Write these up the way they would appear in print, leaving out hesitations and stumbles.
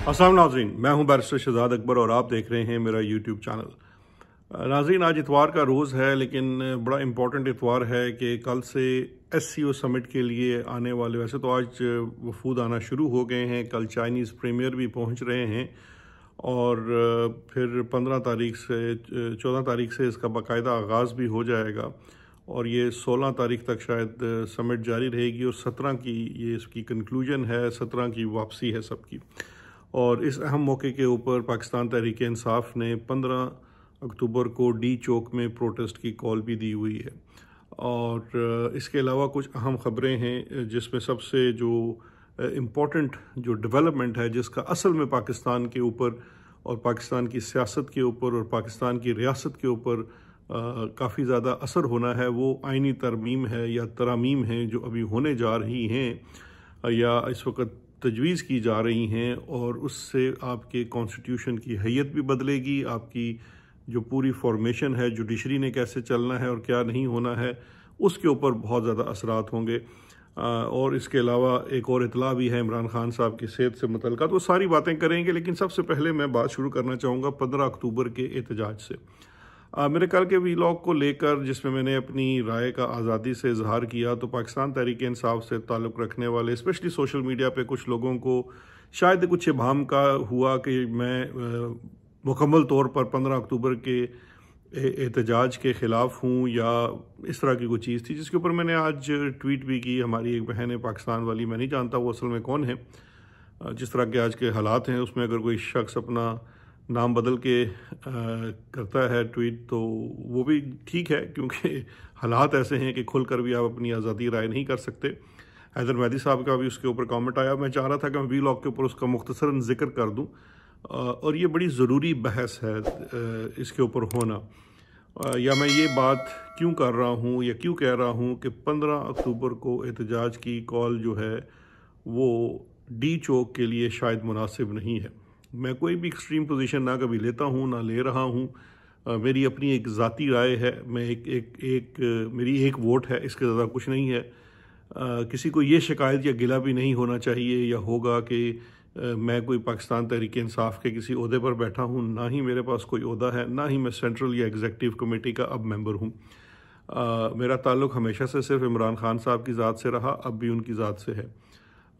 अस्सलाम नाज़रीन, मैं हूं बैरिस्टर शहजाद अकबर और आप देख रहे हैं मेरा यूट्यूब चैनल। नाज़रीन, आज इतवार का रोज़ है, लेकिन बड़ा इम्पॉर्टेंट इतवार है कि कल से SCO समिट के लिए आने वाले, वैसे तो आज वफूद आना शुरू हो गए हैं, कल चाइनीज़ प्रीमियर भी पहुंच रहे हैं और फिर 15 तारीख से 14 तारीख से इसका बाकायदा आगाज़ भी हो जाएगा और ये 16 तारीख तक शायद समिट जारी रहेगी और 17 की ये इसकी कंक्लूजन है, 17 की वापसी है सबकी। और इस अहम मौके के ऊपर पाकिस्तान तहरीक इंसाफ ने 15 अक्टूबर को डी चौक में प्रोटेस्ट की कॉल भी दी हुई है। और इसके अलावा कुछ अहम ख़बरें हैं जिसमें सबसे जो इम्पॉर्टेंट जो डेवलपमेंट है, जिसका असल में पाकिस्तान के ऊपर और पाकिस्तान की सियासत के ऊपर और पाकिस्तान की रियासत के ऊपर काफ़ी ज़्यादा असर होना है, वो आइनी तरमीम है या तरामीम हैं जो अभी होने जा रही हैं या इस वक्त तजवीज़ की जा रही हैं, और उससे आपके कॉन्स्टिट्यूशन की हैयत भी बदलेगी, आपकी जो पूरी फॉर्मेशन है, जुडिशरी ने कैसे चलना है और क्या नहीं होना है, उसके ऊपर बहुत ज़्यादा असरात होंगे। और इसके अलावा एक और इतला भी है इमरान खान साहब की सेहत से मुतल्लिक़, तो सारी बातें करेंगे। लेकिन सबसे पहले मैं बात शुरू करना चाहूँगा 15 अक्टूबर के एहतजाज से। मेरे कल के वीलॉग को लेकर, जिसमें मैंने अपनी राय का आज़ादी से इजहार किया, तो पाकिस्तान तहरीक इंसाफ से ताल्लुक़ रखने वाले स्पेशली सोशल मीडिया पे कुछ लोगों को शायद कुछ इबाम का हुआ कि मैं मुकम्मल तौर पर 15 अक्टूबर के एहतजाज के ख़िलाफ़ हूँ या इस तरह की कोई चीज़ थी, जिसके ऊपर मैंने आज ट्वीट भी की। हमारी एक बहन है पाकिस्तान वाली, मैं नहीं जानता वो असल में कौन है, जिस तरह के आज के हालात हैं उसमें अगर कोई शख्स अपना नाम बदल के करता है ट्वीट, तो वो भी ठीक है, क्योंकि हालात ऐसे हैं कि खुल कर भी आप अपनी आज़ादी राय नहीं कर सकते। हैदर मेहदी साहब का भी उसके ऊपर कमेंट आया, मैं चाह रहा था कि मैं वीलॉग के ऊपर उसका मुख्तसरन जिक्र कर दूं, और ये बड़ी ज़रूरी बहस है इसके ऊपर होना। या मैं ये बात क्यों कर रहा हूँ या क्यों कह रहा हूँ कि 15 अक्टूबर को एहतजाज की कॉल जो है वो डी चौक के लिए शायद मुनासिब नहीं है। मैं कोई भी एक्सट्रीम पोजीशन ना कभी लेता हूँ ना ले रहा हूँ। मेरी अपनी एक ज़ाती राय है, मैं मेरी एक वोट है, इसके ज़्यादा कुछ नहीं है। किसी को ये शिकायत या गिला भी नहीं होना चाहिए या होगा कि मैं कोई पाकिस्तान तहरीक इंसाफ के किसी ओहदे पर बैठा हूँ, ना ही मेरे पास कोई ओहदा है, ना ही मैं सेंट्रल या एग्जीक्यूटिव कमेटी का अब मेंबर हूँ। मेरा ताल्लुक़ हमेशा से सिर्फ इमरान खान साहब की ज़ात से रहा, अब भी उनकी ज़ात से है।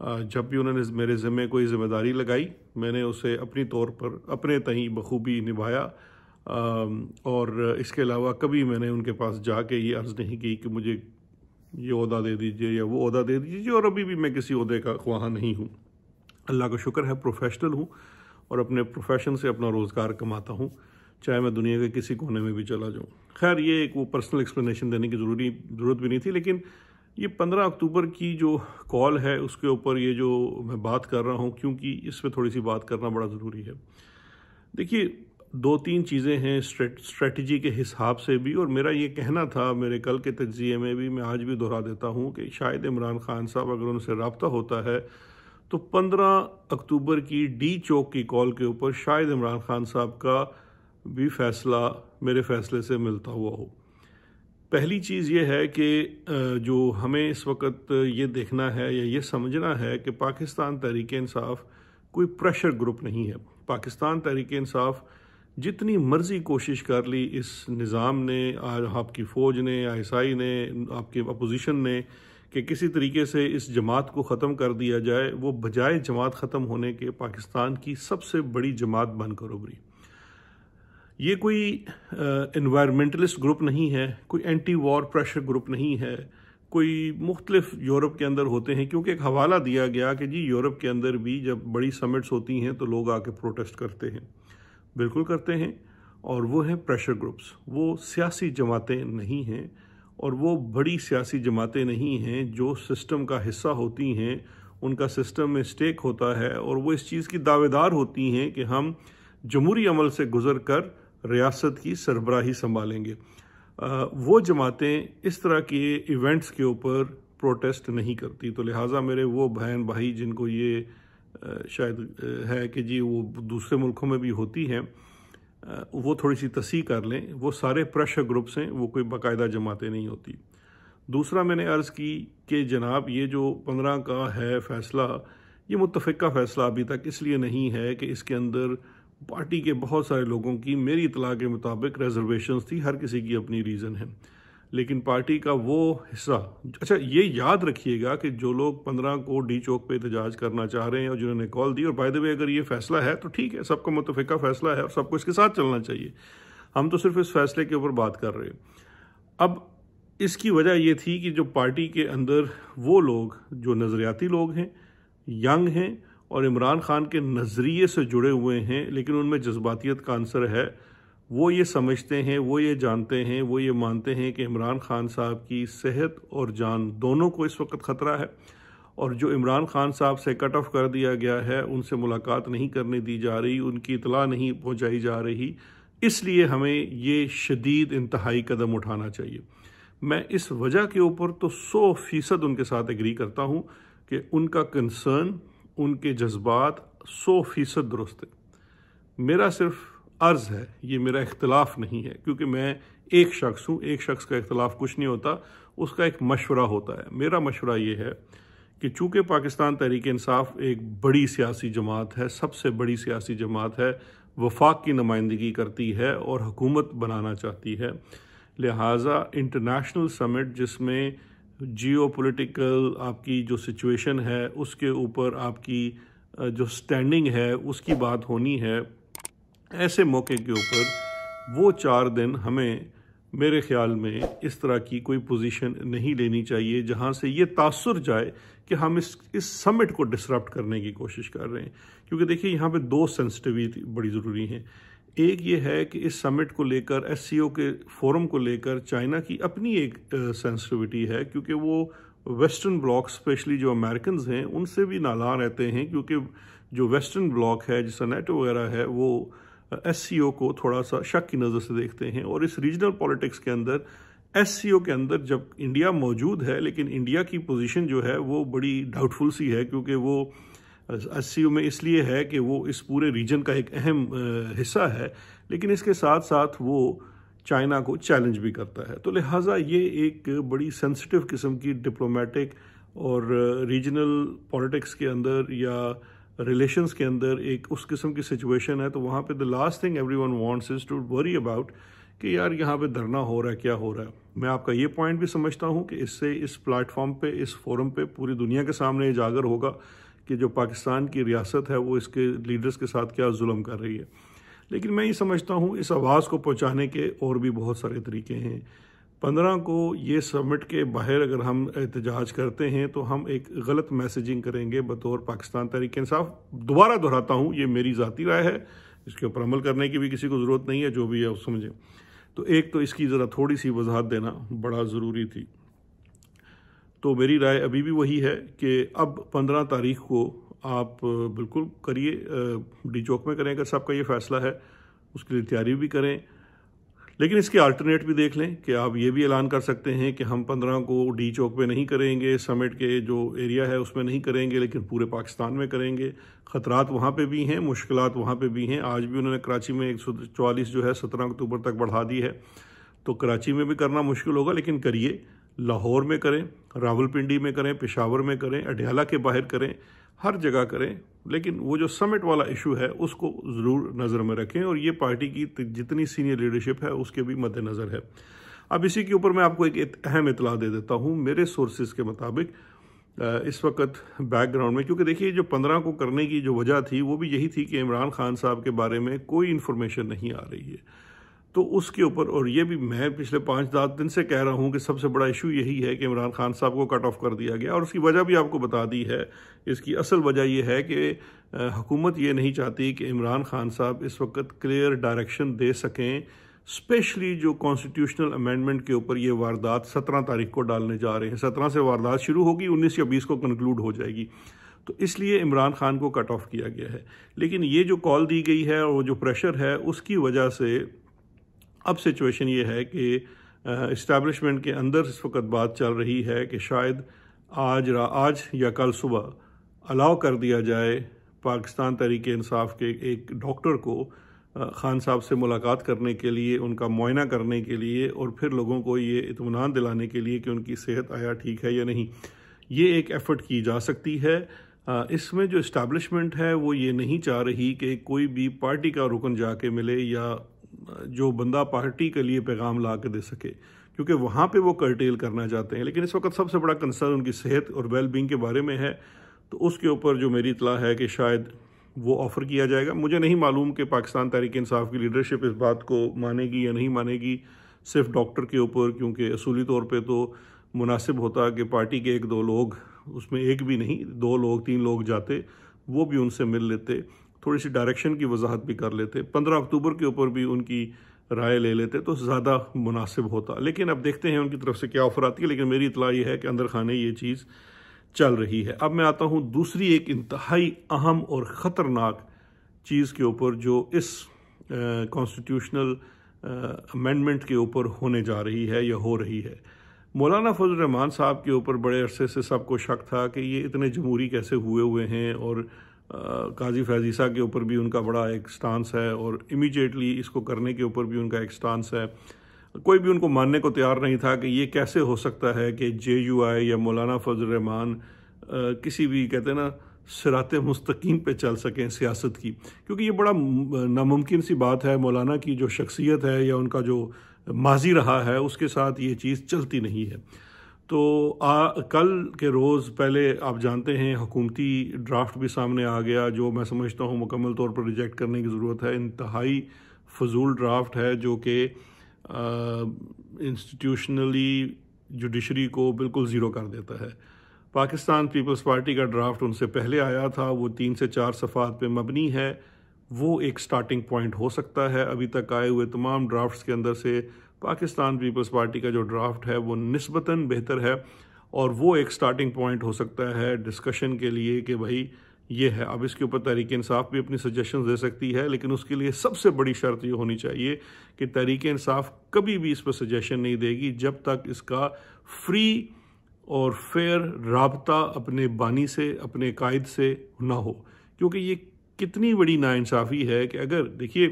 जब भी उन्होंने मेरे ज़िम्मे कोई ज़िम्मेदारी लगाई, मैंने उसे अपनी तौर पर अपने तहीं बखूबी निभाया, और इसके अलावा कभी मैंने उनके पास जाके ये अर्ज़ नहीं की कि मुझे ये ओहदा दे दीजिए या वो ओहदा दे दीजिए, और अभी भी मैं किसी ओहदे का ख्वाह नहीं हूँ। अल्लाह का शुक्र है प्रोफेशनल हूँ और अपने प्रोफेशन से अपना रोज़गार कमाता हूँ, चाहे मैं दुनिया के किसी कोने में भी चला जाऊँ। खैर, ये एक वो पर्सनल एक्सप्लेनेशन देने की ज़रूरत भी नहीं थी, लेकिन ये 15 अक्टूबर की जो कॉल है उसके ऊपर ये जो मैं बात कर रहा हूँ, क्योंकि इस पर थोड़ी सी बात करना बड़ा ज़रूरी है। देखिए, 2-3 चीज़ें हैं स्ट्रेटजी के हिसाब से भी, और मेरा ये कहना था मेरे कल के तज्ज़िये में भी, मैं आज भी दोहरा देता हूँ कि शायद इमरान खान साहब अगर उनसे रब्ता होता है तो 15 अक्टूबर की डी चौक की कॉल के ऊपर शायद इमरान खान साहब का भी फैसला मेरे फैसले से मिलता हुआ हो। पहली चीज़ ये है कि जो हमें इस वक्त ये देखना है या ये समझना है कि पाकिस्तान तहरीक इंसाफ कोई प्रेशर ग्रुप नहीं है। पाकिस्तान तहरीक इंसाफ जितनी मर्ज़ी कोशिश कर ली इस निज़ाम ने, आपकी फ़ौज ने, ISI ने, आपकी अपोजिशन ने, कि किसी तरीके से इस जमात को ख़त्म कर दिया जाए, वो बजाय जमात ख़त्म होने के पाकिस्तान की सबसे बड़ी जमात बनकर उभरी। ये कोई इन्वायरमेंटलिस्ट ग्रुप नहीं है, कोई एंटी वॉर प्रेशर ग्रुप नहीं है, कोई मुख्तलिफ यूरोप के अंदर होते हैं, क्योंकि एक हवाला दिया गया कि जी यूरोप के अंदर भी जब बड़ी समिट्स होती हैं तो लोग आके प्रोटेस्ट करते हैं। बिल्कुल करते हैं, और वो हैं प्रेशर ग्रुप्स, वो सियासी जमातें नहीं हैं, और वो बड़ी सियासी जमातें नहीं हैं जो सिस्टम का हिस्सा होती हैं, उनका सिस्टम में स्टेक होता है, और वो इस चीज़ की दावेदार होती हैं कि हम जमहूरी अमल से गुजर कर रियासत की सरबराही संभालेंगे। वो जमातें इस तरह के इवेंट्स के ऊपर प्रोटेस्ट नहीं करती। तो लिहाजा मेरे वो बहन भाई जिनको ये शायद है कि जी वो दूसरे मुल्कों में भी होती हैं, वो थोड़ी सी तस्हीह कर लें, वो सारे प्रेशर ग्रुप्स हैं, वो कोई बाकायदा जमातें नहीं होती। दूसरा, मैंने अर्ज़ की कि जनाब ये जो 15 का है फ़ैसला, ये मुत्तफ़िका फ़ैसला अभी तक इसलिए नहीं है कि इसके अंदर पार्टी के बहुत सारे लोगों की मेरी इतला के मुताबिक रिजर्वेशंस थी, हर किसी की अपनी रीज़न है, लेकिन पार्टी का वो हिस्सा, अच्छा ये याद रखिएगा कि जो लोग 15 को डी चौक पे एहतजाज करना चाह रहे हैं और जिन्होंने कॉल दी, और बाय द वे अगर ये फ़ैसला है तो ठीक है, सबका मुत्तफ़िका फ़ैसला है और सबको इसके साथ चलना चाहिए, हम तो सिर्फ इस फैसले के ऊपर बात कर रहे हैं। अब इसकी वजह ये थी कि जो पार्टी के अंदर वो लोग जो नज़रियाती लोग हैं, यंग हैं और इमरान खान के नज़रिए से जुड़े हुए हैं, लेकिन उनमें जज्बातियत का अंसर है, वो ये समझते हैं, वो ये जानते हैं, वो ये मानते हैं कि इमरान खान साहब की सेहत और जान दोनों को इस वक्त ख़तरा है, और जो इमरान खान साहब से कट ऑफ कर दिया गया है, उनसे मुलाकात नहीं करने दी जा रही, उनकी इतला नहीं पहुँचाई जा रही, इसलिए हमें ये शदीद इंतहाई कदम उठाना चाहिए। मैं इस वजह के ऊपर तो 100% उनके साथ एग्री करता हूँ कि उनका कंसर्न, उनके जज्बात 100% दुरुस्त है। मेरा सिर्फ अर्ज़ है, ये मेरा इख्तलाफ नहीं है, क्योंकि मैं एक शख्स हूँ, एक शख्स का इख्तलाफ कुछ नहीं होता, उसका एक मशवरा होता है। मेरा मशवरा ये है कि चूँकि पाकिस्तान तहरीक इंसाफ एक बड़ी सियासी जमात है, सबसे बड़ी सियासी जमात है, वफाक की नुमाइंदगी करती है और हुकूमत बनाना चाहती है, लिहाजा इंटरनेशनल समिट जिसमें जियो पॉलिटिकल आपकी जो सिचुएशन है उसके ऊपर आपकी जो स्टैंडिंग है उसकी बात होनी है, ऐसे मौके के ऊपर वो 4 दिन हमें मेरे ख्याल में इस तरह की कोई पोजीशन नहीं लेनी चाहिए जहां से ये तासुर जाए कि हम इस समिट को डिसरप्ट करने की कोशिश कर रहे हैं। क्योंकि देखिए यहाँ पे 2 सेंसिटिविटी बड़ी ज़रूरी हैं। एक ये है कि इस समिट को लेकर, एससीओ के फोरम को लेकर चाइना की अपनी एक सेंसिटिविटी है, क्योंकि वो वेस्टर्न ब्लॉक स्पेशली जो अमेरिकन हैं उनसे भी नाला रहते हैं, क्योंकि जो वेस्टर्न ब्लॉक है जैसा नेटो वगैरह है वो एससीओ को थोड़ा सा शक की नज़र से देखते हैं। और इस रीजनल पॉलिटिक्स के अंदर एससीओ के अंदर जब इंडिया मौजूद है, लेकिन इंडिया की पोजीशन जो है वो बड़ी डाउटफुल सी है, क्योंकि वो एससीओ में इसलिए है कि वो इस पूरे रीजन का एक अहम हिस्सा है, लेकिन इसके साथ साथ वो चाइना को चैलेंज भी करता है। तो लिहाजा ये एक बड़ी सेंसिटिव किस्म की डिप्लोमेटिक और रीजनल पॉलिटिक्स के अंदर या रिलेशंस के अंदर एक उस किस्म की सिचुएशन है। तो वहाँ पे the last thing everyone wants is to worry about कि यार यहाँ पे धरना हो रहा है, क्या हो रहा है। मैं आपका ये पॉइंट भी समझता हूँ कि इससे इस प्लेटफॉर्म पे, इस फोरम पे पूरी दुनिया के सामने उजागर होगा कि जो पाकिस्तान की रियासत है वो इसके लीडर्स के साथ क्या जुल्म कर रही है। लेकिन मैं ये समझता हूँ इस आवाज़ को पहुँचाने के और भी बहुत सारे तरीके हैं। 15 को ये समिट के बाहर अगर हम एहतजाज करते हैं तो हम एक गलत मैसेजिंग करेंगे बतौर पाकिस्तान तहरीक इंसाफ। दोबारा दोहराता हूँ, ये मेरी ज़ाती राय है, इसके ऊपर अमल करने की भी किसी को ज़रूरत नहीं है, जो भी है वो समझे। तो एक तो इसकी ज़रा थोड़ी सी वजाहत देना बड़ा ज़रूरी थी। तो मेरी राय अभी भी वही है कि अब 15 तारीख को आप बिल्कुल करिए, डी चौक में करें अगर सबका ये फ़ैसला है, उसके लिए तैयारी भी करें। लेकिन इसके अल्टरनेट भी देख लें कि आप ये भी ऐलान कर सकते हैं कि हम 15 को डी चौक पे नहीं करेंगे, समिट के जो एरिया है उसमें नहीं करेंगे, लेकिन पूरे पाकिस्तान में करेंगे। ख़तरात वहाँ पे भी हैं, मुश्किलात वहाँ पे भी हैं। आज भी उन्होंने कराची में 144 जो है 17 अक्टूबर तक बढ़ा दी है, तो कराची में भी करना मुश्किल होगा, लेकिन करिए। लाहौर में करें, रावलपिंडी में करें, पेशावर में करें, अडयाला के बाहर करें, हर जगह करें, लेकिन वो जो समिट वाला इशू है उसको ज़रूर नज़र में रखें। और ये पार्टी की जितनी सीनियर लीडरशिप है उसके भी मद्देनज़र है। अब इसी के ऊपर मैं आपको एक अहम इतला दे देता हूँ। मेरे सोर्सेज के मुताबिक इस वक्त बैकग्राउंड में, क्योंकि देखिए जो 15 को करने की जो वजह थी वो भी यही थी कि इमरान खान साहब के बारे में कोई इन्फॉर्मेशन नहीं आ रही है, तो उसके ऊपर, और ये भी मैं पिछले 5-7 दिन से कह रहा हूँ कि सबसे बड़ा इशू यही है कि इमरान खान साहब को कट ऑफ कर दिया गया, और उसकी वजह भी आपको बता दी है। इसकी असल वजह ये है कि हुकूमत ये नहीं चाहती कि इमरान खान साहब इस वक्त क्लियर डायरेक्शन दे सकें, स्पेशली जो कॉन्स्टिट्यूशनल अमेंडमेंट के ऊपर ये वारदात 17 तारीख को डालने जा रहे हैं। 17 से वारदात शुरू होगी, 19 या 20 को कंक्लूड हो जाएगी, तो इसलिए इमरान खान को कट ऑफ किया गया है। लेकिन ये जो कॉल दी गई है और जो प्रेशर है उसकी वजह से अब सिचुएशन ये है कि इस्टेब्लिशमेंट के अंदर इस वक्त बात चल रही है कि शायद आज या कल सुबह अलाउ कर दिया जाए पाकिस्तान तहरीक इंसाफ के एक डॉक्टर को खान साहब से मुलाकात करने के लिए, उनका मुआयना करने के लिए, और फिर लोगों को ये इत्मीनान दिलाने के लिए कि उनकी सेहत आया ठीक है या नहीं। ये एक एफ़र्ट की जा सकती है। इसमें जो इस्टेब्लिशमेंट है वो ये नहीं चाह रही कि कोई भी पार्टी का रुकन जाके मिले या जो बंदा पार्टी के लिए पैगाम ला के दे सके, क्योंकि वहाँ पे वो कर्टेल करना चाहते हैं। लेकिन इस वक्त सबसे बड़ा कंसर्न उनकी सेहत और वेलबींग के बारे में है, तो उसके ऊपर जो मेरी इतला है कि शायद वो ऑफ़र किया जाएगा। मुझे नहीं मालूम कि पाकिस्तान तहरीक इंसाफ की लीडरशिप इस बात को मानेगी या नहीं मानेगी, सिर्फ डॉक्टर के ऊपर, क्योंकि असूली तौर पे तो मुनासिब होता कि पार्टी के 1-2 लोग, उसमें एक भी नहीं 2 लोग 3 लोग जाते, वो भी उनसे मिल लेते, थोड़ी सी डायरेक्शन की वजाहत भी कर लेते, 15 अक्टूबर के ऊपर भी उनकी राय ले लेते तो ज़्यादा मुनासिब होता। लेकिन अब देखते हैं उनकी तरफ से क्या ऑफ़र आती है। लेकिन मेरी इतला ये है कि अंदर खाने ये चीज़ चल रही है। अब मैं आता हूँ दूसरी एक इंतहाई अहम और ख़तरनाक चीज़ के ऊपर जो इस कॉन्स्टिट्यूशनल अमेंडमेंट के ऊपर होने जा रही है या हो रही है। मौलाना फजल रहमान साहब के ऊपर बड़े अरसे से सबको शक था कि ये इतने जमहूरी कैसे हुए हैं, और काजी फैज़ ईसा के ऊपर भी उनका बड़ा एक स्टांस है और इमीडिएटली इसको करने के ऊपर भी उनका एक स्टांस है। कोई भी उनको मानने को तैयार नहीं था कि ये कैसे हो सकता है कि JUI या मौलाना फजल रहमान किसी भी, कहते हैं ना, सिराते मुस्तकीम पे चल सकें सियासत की, क्योंकि ये बड़ा नामुमकिन सी बात है। मौलाना की जो शख्सियत है या उनका जो माजी रहा है उसके साथ ये चीज़ चलती नहीं है। तो कल के रोज़ पहले आप जानते हैं हुकूमती ड्राफ्ट भी सामने आ गया, जो मैं समझता हूँ मुकम्मल तौर पर रिजेक्ट करने की ज़रूरत है। इंतहाई फजूल ड्राफ्ट है जो कि इंस्टीट्यूशनली जुडिशरी को बिल्कुल ज़ीरो कर देता है। पाकिस्तान पीपल्स पार्टी का ड्राफ्ट उनसे पहले आया था, वो 3 से 4 सफ़ात पे मबनी है, वो एक स्टार्टिंग पॉइंट हो सकता है। अभी तक आए हुए तमाम ड्राफ्ट्स के अंदर से पाकिस्तान पीपल्स पार्टी का जो ड्राफ्ट है वो निस्बतन बेहतर है, और वो एक स्टार्टिंग पॉइंट हो सकता है डिस्कशन के लिए कि भाई ये है। अब इसके ऊपर तहरीक इंसाफ भी अपनी सजेशंस दे सकती है, लेकिन उसके लिए सबसे बड़ी शर्त ये होनी चाहिए कि तहरीक इंसाफ कभी भी इस पर सजेशन नहीं देगी जब तक इसका फ्री और फेयर राबता अपने बानी से, अपने कायद से ना हो। क्योंकि ये कितनी बड़ी नाइंसाफ़ी है कि अगर देखिए,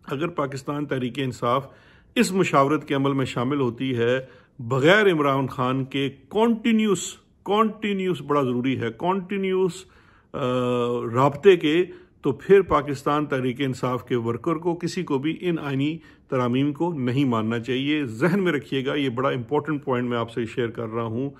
अगर पाकिस्तान तहरीक इंसाफ इस मुशावरत के अमल में शामिल होती है बग़ैर इमरान खान के कॉन्टीन्यूस बड़ा ज़रूरी है, कॉन्टीन्यूस राब्ते के, तो फिर पाकिस्तान तहरीक इंसाफ के वर्कर को, किसी को भी इन आइनी तरामीम को नहीं मानना चाहिए। जहन में रखिएगा, ये बड़ा इंपॉर्टेंट पॉइंट मैं आपसे शेयर कर रहा हूँ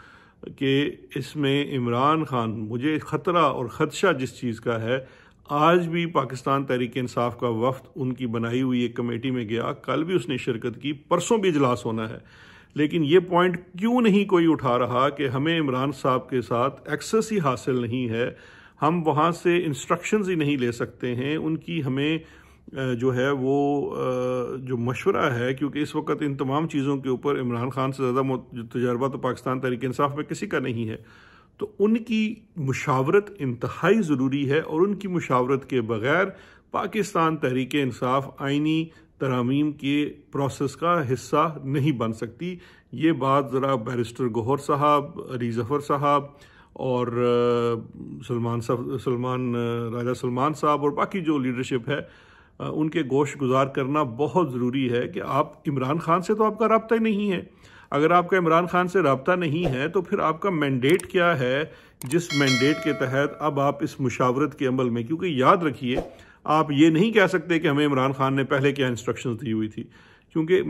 कि इसमें इमरान खान, मुझे ख़तरा और ख़दशा जिस चीज़ का है, आज भी पाकिस्तान तहरीक इंसाफ का वफ्द उनकी बनाई हुई एक कमेटी में गया, कल भी उसने शिरकत की, परसों भी इजलास होना है, लेकिन ये पॉइंट क्यों नहीं कोई उठा रहा कि हमें इमरान साहब के साथ एक्सेस ही हासिल नहीं है, हम वहाँ से इंस्ट्रक्शंस ही नहीं ले सकते हैं, उनकी हमें जो है वो जो मशवरा है, क्योंकि इस वक्त इन तमाम चीज़ों के ऊपर इमरान खान से ज़्यादा तजर्बा तो पाकिस्तान तहरीक इंसाफ में किसी का नहीं है, तो उनकी मुशावरत इंतहाई ज़रूरी है, और उनकी मुशावरत के बग़ैर पाकिस्तान तहरीक इंसाफ आइनी तरामीम के प्रोसेस का हिस्सा नहीं बन सकती। ये बात ज़रा बैरिस्टर गौहर साहब, अली ज़फ़र साहब और राजा सलमान साहब और बाकी जो लीडरशिप है उनके गोश गुजार करना बहुत ज़रूरी है कि आप, इमरान खान से तो आपका रब्ता ही नहीं है। अगर आपका इमरान खान से रब्ता नहीं है तो फिर आपका मैंडेट क्या है, जिस मैंडेट के तहत अब आप इस मुशावरत के अमल में, क्योंकि याद रखिए आप ये नहीं कह सकते कि हमें इमरान खान ने पहले क्या इंस्ट्रक्शंस दी हुई थी, क्योंकि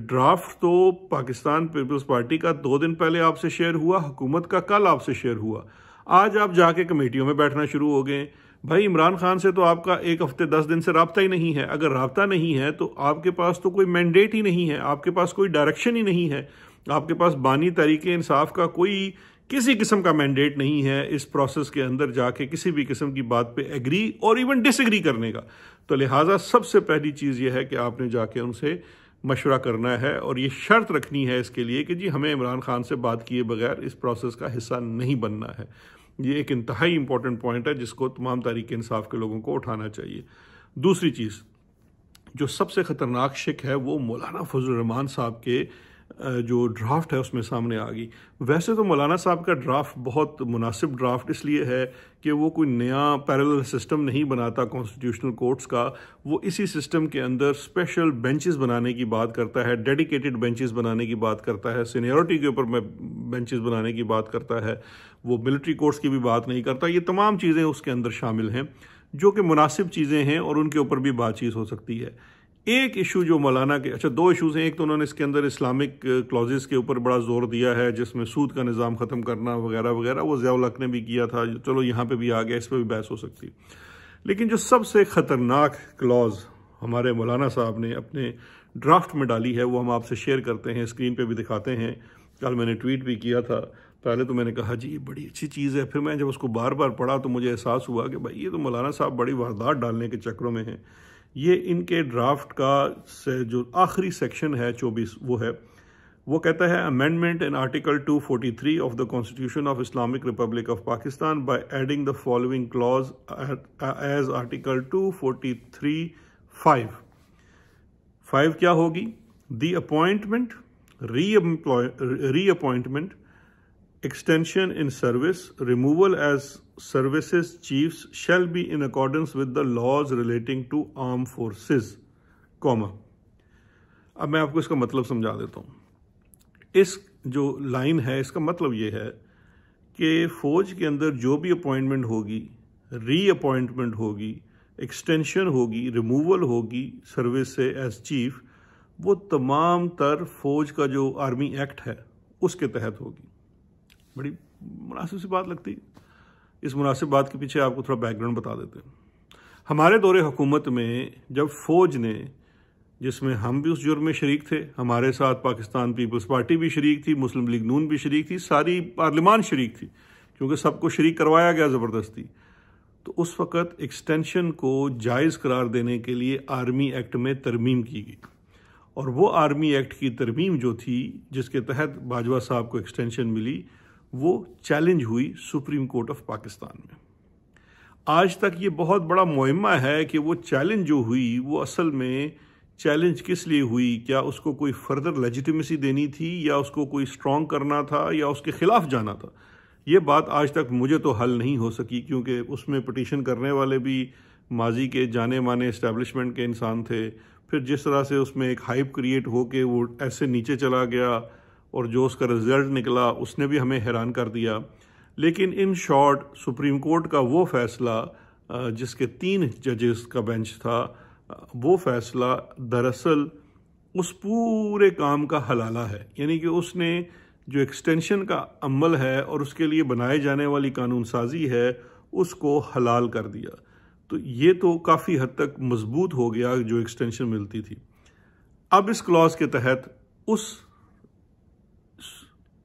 ड्राफ्ट तो पाकिस्तान पीपल्स पार्टी का 2 दिन पहले आपसे शेयर हुआ, हुकूमत का कल आपसे शेयर हुआ, आज आप जाके कमेटियों में बैठना शुरू हो गए। भाई इमरान खान से तो आपका 1 हफ्ते 10 दिन से रब्ता ही नहीं है। अगर रब्ता नहीं है तो आपके पास तो कोई मैंडेट ही नहीं है, आपके पास कोई डायरेक्शन ही नहीं है, आपके पास बानी तरीके इंसाफ का कोई किसी किस्म का मैंडेट नहीं है इस प्रोसेस के अंदर जाके किसी भी किस्म की बात पे एग्री और इवन डिसएग्री करने का। तो लिहाजा सबसे पहली चीज़ यह है कि आपने जाके उनसे मशवरा करना है और ये शर्त रखनी है इसके लिए कि जी हमें इमरान खान से बात किए बगैर इस प्रोसेस का हिस्सा नहीं बनना है। ये एक इंतहाई इंपॉर्टेंट पॉइंट है जिसको तमाम तहरीक इंसाफ के लोगों को उठाना चाहिए। दूसरी चीज़ जो सबसे ख़तरनाक शिक है वो मौलाना फजल रहमान साहब के जो ड्राफ्ट है उसमें सामने आ गई। वैसे तो मौलाना साहब का ड्राफ्ट बहुत मुनासिब ड्राफ्ट इसलिए है कि वो कोई नया पैरेलल सिस्टम नहीं बनाता कॉन्स्टिट्यूशनल कोर्ट्स का, वो इसी सिस्टम के अंदर स्पेशल बेंचेस बनाने की बात करता है, डेडिकेटेड बेंचेस बनाने की बात करता है, सीनियरिटी के ऊपर बेंचेस बनाने की बात करता है, वो मिलिट्री कोर्ट्स की भी बात नहीं करता। ये तमाम चीज़ें उसके अंदर शामिल हैं जो कि मुनासिब चीज़ें हैं और उनके ऊपर भी बातचीत हो सकती है। एक इशू जो मौलाना के, अच्छा दो इशूज़ हैं, एक तो उन्होंने इसके अंदर इस्लामिक क्लॉजेस के ऊपर बड़ा जोर दिया है जिसमें सूद का निज़ाम ख़त्म करना वगैरह वगैरह, वो ज़ियाउल हक ने भी किया था, चलो यहाँ पे भी आ गया, इस पर भी बहस हो सकती। लेकिन जो सबसे ख़तरनाक क्लॉज हमारे मौलाना साहब ने अपने ड्राफ्ट में डाली है वो हम आपसे शेयर करते हैं, स्क्रीन पर भी दिखाते हैं। कल मैंने ट्वीट भी किया था, पहले तो मैंने कहा जी ये बड़ी अच्छी चीज़ है, फिर मैं जब उसको बार बार पढ़ा तो मुझे एहसास हुआ कि भाई ये तो मौलाना साहब बड़ी वारदात डालने के चक्रों में हैं। ये इनके ड्राफ्ट का जो आखिरी सेक्शन है 24 वो कहता है amendment in article 243 of the constitution of Islamic Republic of Pakistan by adding the following clause as article 243(5) क्या होगी? The appointment, reappointment, extension in service, removal as services chiefs shall be in accordance with the laws relating to armed forces, comma. अब मैं आपको इसका मतलब समझा देता हूँ। इस जो लाइन है इसका मतलब ये है कि फौज के अंदर जो भी अपॉइंटमेंट होगी, रीअपॉइंटमेंट होगी, एक्सटेंशन होगी, रिमूवल होगी सर्विस से एज चीफ, वो तमाम तर फौज का जो आर्मी एक्ट है उसके तहत होगी। बड़ी मुनासिब सी बात लगती है। इस मुनासिब बात के पीछे आपको थोड़ा बैकग्राउंड बता देते हैं। हमारे दौरे हुकूमत में जब फ़ौज ने, जिसमें हम भी उस जुर्म में शरीक थे, हमारे साथ पाकिस्तान पीपल्स पार्टी भी शरीक थी, मुस्लिम लीग नून भी शरीक थी, सारी पार्लियामान शरीक थी क्योंकि सबको शरीक करवाया गया ज़बरदस्ती। तो उस वक़्त एक्सटेंशन को जायज़ करार देने के लिए आर्मी एक्ट में तरमीम की गई और वो आर्मी एक्ट की तरमीम जो थी जिसके तहत बाजवा साहब को एक्सटेंशन मिली वो चैलेंज हुई सुप्रीम कोर्ट ऑफ पाकिस्तान में। आज तक ये बहुत बड़ा मुहिम्मा है कि वो चैलेंज जो हुई वो असल में चैलेंज किस लिए हुई, क्या उसको कोई फर्दर लेजिटिमेसी देनी थी या उसको कोई स्ट्रॉन्ग करना था या उसके खिलाफ जाना था। ये बात आज तक मुझे तो हल नहीं हो सकी क्योंकि उसमें पिटीशन करने वाले भी माजी के जाने माने इस्टेब्लिशमेंट के इंसान थे। फिर जिस तरह से उसमें एक हाइप क्रिएट हो के वो ऐसे नीचे चला गया और जो उसका रिजल्ट निकला उसने भी हमें हैरान कर दिया। लेकिन इन शॉर्ट सुप्रीम कोर्ट का वो फैसला जिसके 3 जजेस का बेंच था, वो फैसला दरअसल उस पूरे काम का हलाला है, यानी कि उसने जो एक्सटेंशन का अमल है और उसके लिए बनाए जाने वाली कानून साजी है उसको हलाल कर दिया। तो ये तो काफ़ी हद तक मजबूत हो गया जो एक्सटेंशन मिलती थी। अब इस क्लॉज के तहत उस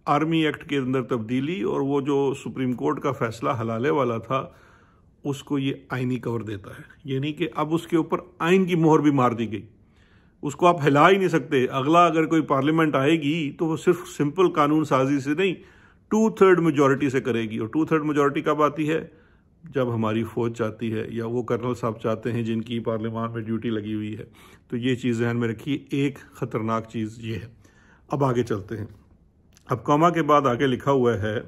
आर्मी एक्ट के अंदर तब्दीली और वो जो सुप्रीम कोर्ट का फैसला हलाले वाला था उसको ये आईनी कवर देता है, यानी कि अब उसके ऊपर आइन की मोहर भी मार दी गई। उसको आप हिला ही नहीं सकते। अगला अगर कोई पार्लियामेंट आएगी तो वो सिर्फ सिंपल कानून साजी से नहीं 2/3 मेजॉरिटी से करेगी। और 2/3 मेजॉरिटी कब आती है? जब हमारी फौज चाहती है या वो कर्नल साहब चाहते हैं जिनकी पार्लियामान में ड्यूटी लगी हुई है। तो ये चीज़ ध्यान में रखिए। एक ख़तरनाक चीज़ ये है। अब आगे चलते हैं। अब कॉमा के बाद आगे लिखा हुआ है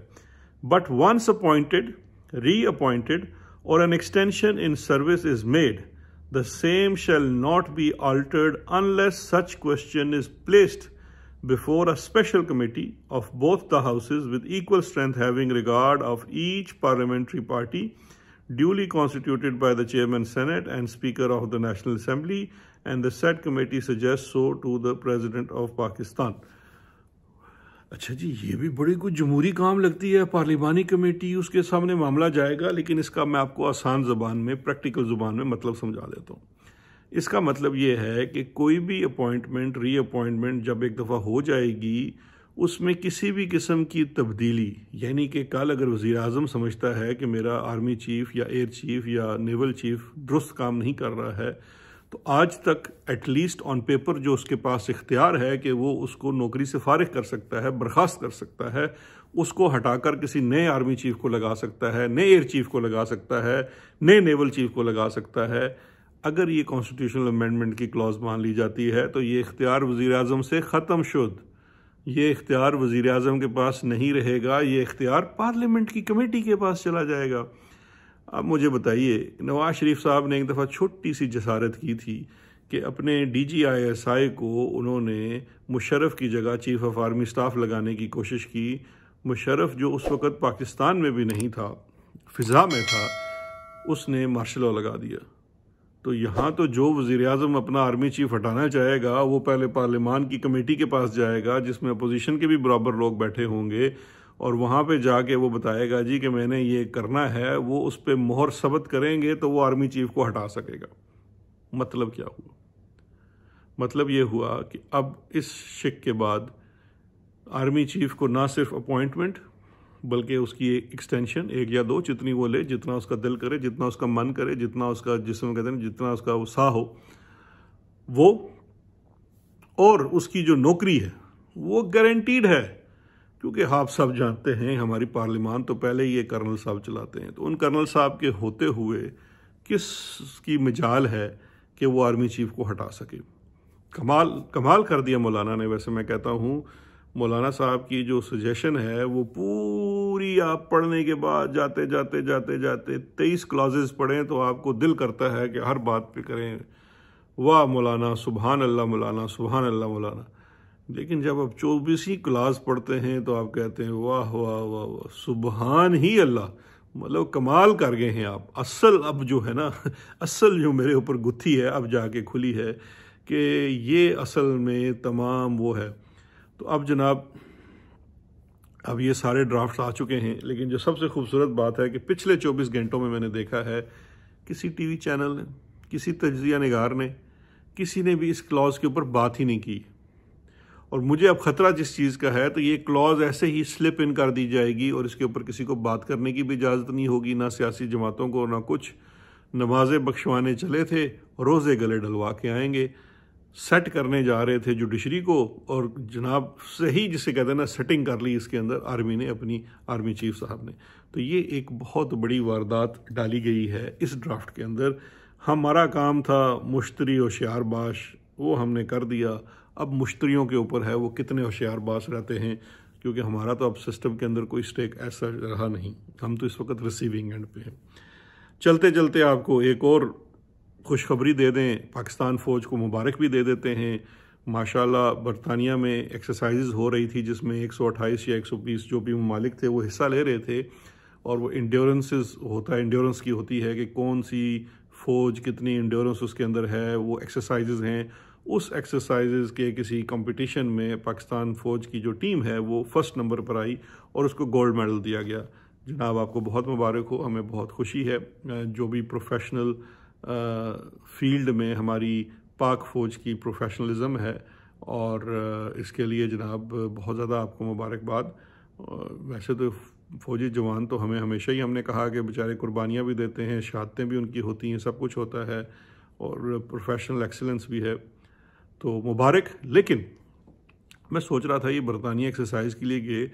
बट वंस अपॉइंटेड, रीअपॉइंटेड और an extension in service is made, the same shall not be altered unless such question is placed before a special committee of both the houses with equal strength having regard of each parliamentary party, duly constituted by the chairman Senate and Speaker of the National Assembly, and the said committee suggests so to the President of Pakistan. अच्छा जी, ये भी बड़ी कुछ जमहूरी काम लगती है। पार्लिमानी committee, उसके सामने मामला जाएगा। लेकिन इसका मैं आपको आसान ज़ुबान में, प्रैक्टिकल ज़ुबान में मतलब समझा देता हूँ। इसका मतलब ये है कि कोई भी अपॉइंटमेंट, रीअपॉइंटमेंट जब एक दफ़ा हो जाएगी उसमें किसी भी किस्म की तब्दीली, यानी कि कल अगर वज़ीर आज़म समझता है कि मेरा आर्मी चीफ़ या एयर चीफ़ या नेवल चीफ़ दुरुस्त काम नहीं कर रहा है, तो आज तक एटलीस्ट ऑन पेपर जो उसके पास इख्तियार है कि वो उसको नौकरी से फारिग कर सकता है, बर्खास्त कर सकता है, उसको हटाकर किसी नए आर्मी चीफ को लगा सकता है, नए एयर चीफ को लगा सकता है, नए नेवल चीफ को लगा सकता है। अगर ये कॉन्स्टिट्यूशनल अमेंडमेंट की क्लॉज मान ली जाती है तो ये इख्तियार वज़ीर आज़म से ख़त्म शुद। ये इख्तियार वज़ीर आज़म के पास नहीं रहेगा, ये इख्तियार पार्लियामेंट की कमेटी के पास चला जाएगा। अब मुझे बताइए, नवाज शरीफ साहब ने एक दफ़ा छोटी सी जसारत की थी कि अपने DGISI को उन्होंने मुशर्रफ की जगह चीफ ऑफ आर्मी स्टाफ लगाने की कोशिश की। मुशर्रफ जो उस वक़्त पाकिस्तान में भी नहीं था, फ़िज़ा में था, उसने मार्शल लॉ लगा दिया। तो यहाँ तो जो वज़ीर आज़म अपना आर्मी चीफ हटाना चाहेगा वो पहले पार्लियामान की कमेटी के पास जाएगा जिसमें अपोजिशन के भी बराबर लोग बैठे होंगे, और वहाँ पे जाके वो बताएगा जी कि मैंने ये करना है, वो उस पर मोहर सबत करेंगे तो वो आर्मी चीफ को हटा सकेगा। मतलब क्या हुआ? मतलब ये हुआ कि अब इस शिक के बाद आर्मी चीफ को ना सिर्फ अपॉइंटमेंट बल्कि उसकी एक एक्सटेंशन, 1 या 2 जितनी वो ले, जितना उसका दिल करे, जितना उसका मन करे, जितना उसका जिसमें कहते हैं जितना उसका उत्साह हो वो, और उसकी जो नौकरी है वो गारंटीड है। क्योंकि आप सब जानते हैं हमारी पार्लियामान तो पहले ही ये कर्नल साहब चलाते हैं, तो उन कर्नल साहब के होते हुए किस की मजाल है कि वो आर्मी चीफ को हटा सके। कमाल कर दिया मौलाना ने। वैसे मैं कहता हूँ मौलाना साहब की जो सजेशन है वो पूरी आप पढ़ने के बाद जाते जाते 23 क्लॉजेस पढ़ें तो आपको दिल करता है कि हर बात पे करें वाह मौलाना, सुभान अल्लाह मौलाना, सुभान अल्लाह मौलाना। लेकिन जब आप 24 ही क्लास पढ़ते हैं तो आप कहते हैं वाह वाह वाह वाह, सुभान ही अल्लाह, मतलब कमाल कर गए हैं आप। असल अब जो है ना, असल जो मेरे ऊपर गुत्थी है अब जाके खुली है कि ये असल में तमाम वो है। तो अब जनाब, अब ये सारे ड्राफ्ट्स आ चुके हैं, लेकिन जो सबसे खूबसूरत बात है कि पिछले 24 घंटों में मैंने देखा है किसी टीवी चैनल ने, किसी तज्जिया निगार ने, किसी ने भी इस क्लॉज के ऊपर बात ही नहीं की। और मुझे अब ख़तरा जिस चीज़ का है तो ये क्लॉज ऐसे ही स्लिप इन कर दी जाएगी और इसके ऊपर किसी को बात करने की भी इजाज़त नहीं होगी, ना सियासी जमातों को ना कुछ। नमाज़ें बख्शवाने चले थे, रोज़े गले डलवा के आएंगे। सेट करने जा रहे थे जुडिशरी को, और जनाब सही जिसे कहते हैं ना सेटिंग कर ली इसके अंदर आर्मी ने, अपनी आर्मी चीफ साहब ने। तो ये एक बहुत बड़ी वारदात डाली गई है इस ड्राफ्ट के अंदर। हमारा काम था मुश्तरी होशियारबाश, वो हमने कर दिया। अब मुश्तरियों के ऊपर है वो कितने होशियारबाज रहते हैं, क्योंकि हमारा तो अब सिस्टम के अंदर कोई स्टेक ऐसा रहा नहीं, हम तो इस वक्त रिसीविंग एंड पे हैं। चलते चलते आपको एक और खुशखबरी दे दें, पाकिस्तान फ़ौज को मुबारक भी दे देते हैं। माशाल्लाह बरतानिया में एक्सरसाइजेज हो रही थी जिसमें 128 या 120 जो भी ममालिक थे वो हिस्सा ले रहे थे, और वो इंड्योरेंसेस होता है, इंड्योरेंस की होती है कि कौन सी फ़ौज कितनी इंड्योरेंस उसके अंदर है, वो एक्सरसाइजेज हैं। उस एक्सरसाइजेज के किसी कंपटीशन में पाकिस्तान फ़ौज की जो टीम है वो फर्स्ट नंबर पर आई और उसको गोल्ड मेडल दिया गया। जनाब आपको बहुत मुबारक हो, हमें बहुत खुशी है। जो भी प्रोफेशनल फील्ड में हमारी पाक फ़ौज की प्रोफेशनलिज्म है, और इसके लिए जनाब बहुत ज़्यादा आपको मुबारकबाद। वैसे तो फ़ौजी जवान तो हमें हमेशा ही हमने कहा कि बेचारे कुर्बानियाँ भी देते हैं, शहादतें भी उनकी होती हैं, सब कुछ होता है, और प्रोफेशनल एक्सीलेंस भी है, तो मुबारक। लेकिन मैं सोच रहा था ये बरतानिया एक्सरसाइज के लिए गए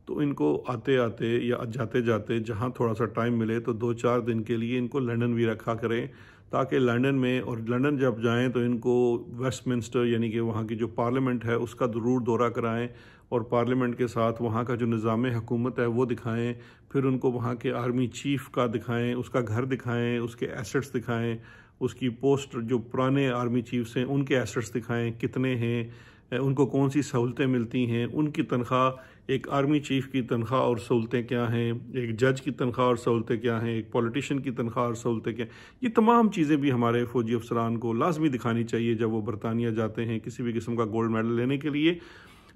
तो इनको आते आते या जाते जाते जहाँ थोड़ा सा टाइम मिले तो 2-4 दिन के लिए इनको लंदन भी रखा करें, ताकि लंदन में, और लंदन जब जाएं तो इनको वेस्टमिंस्टर यानी कि वहाँ की जो पार्लियामेंट है उसका ज़रूर दौरा कराएं, और पार्लियामेंट के साथ वहाँ का जो निज़ाम हुकूमत है वो दिखाएं। फिर उनको वहाँ के आर्मी चीफ का दिखाएं, उसका घर दिखाएं, उसके एसेट्स दिखाएं, उसकी पोस्ट जो पुराने आर्मी चीफ्स हैं उनके एसेट्स दिखाएं कितने हैं, उनको कौन सी सहूलतें मिलती हैं, उनकी तनख्वाह, एक आर्मी चीफ की तनख्वाह और सहूलतें क्या हैं, एक जज की तनख्वाह और सहूलतें क्या हैं, एक पॉलिटिशियन की तनख्वाह और सहूलतें क्या हैं। ये तमाम चीज़ें भी हमारे फ़ौजी अफसरान को लाजमी दिखानी चाहिए जब वो बरतानिया जाते हैं किसी भी किस्म का गोल्ड मेडल लेने के लिए,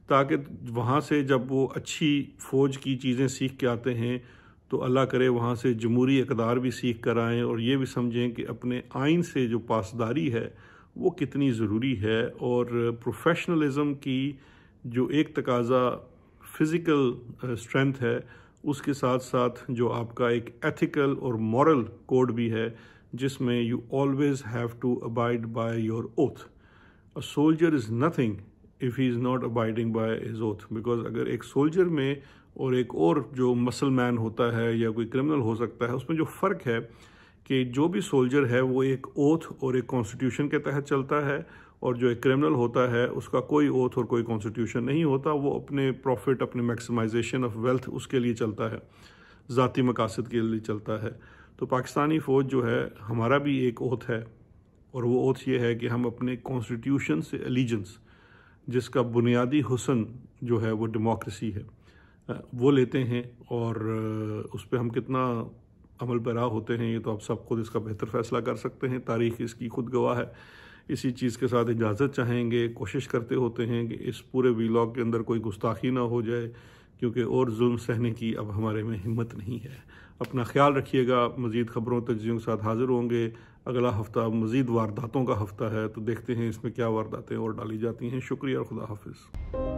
ताकि वहाँ से जब वो अच्छी फ़ौज की चीज़ें सीख के आते हैं तो अल्लाह करे वहाँ से जमहूरी इक़दार भी सीख कर आएँ, और ये भी समझें कि अपने आइन से जो पासदारी है वो कितनी ज़रूरी है। और प्रोफेशनलिज्म की जो एक तकाज़ा फ़िज़िकल स्ट्रेंथ है, उसके साथ साथ जो आपका एक एथिकल और मॉरल कोड भी है जिसमें you always have to abide by your oath. A soldier is nothing if he is not abiding by his oath, because अगर एक सोल्जर में और एक और जो मसलमैन होता है या कोई क्रिमिनल हो सकता है, उसमें जो फ़र्क है कि जो भी सोल्जर है वो एक ओथ और एक कॉन्स्टिट्यूशन के तहत चलता है, और जो एक क्रिमिनल होता है उसका कोई ओथ और कोई कॉन्स्टिट्यूशन नहीं होता, वो अपने प्रॉफिट, अपने मैक्सिमाइजेशन ऑफ वेल्थ उसके लिए चलता है, ज़ाती मकासद के लिए चलता है। तो पाकिस्तानी फ़ौज जो है, हमारा भी एक ओथ है, और वो ओथ ये है कि हम अपने कॉन्स्टिट्यूशन से एलिजेंस, जिसका बुनियादी हुस्न जो है वो डेमोक्रेसी है, वो लेते हैं। और उस पर हम कितना अमल पैरा होते हैं ये तो आप सब खुद इसका बेहतर फ़ैसला कर सकते हैं। तारीख़ इसकी खुद गवाह है। इसी चीज़ के साथ इजाज़त चाहेंगे, कोशिश करते होते हैं कि इस पूरे वीलॉग के अंदर कोई गुस्ताखी ना हो जाए, क्योंकि और जुल्म सहने की अब हमारे में हिम्मत नहीं है। अपना ख्याल रखिएगा। मज़ीद ख़बरों तज्ज़ियों के साथ हाज़िर होंगे। अगला हफ़्ता मज़ीद वारदातों का हफ़्ता है, तो देखते हैं इसमें क्या वारदातें और डाली जाती हैं। शुक्रिया और खुदा हाफिज़।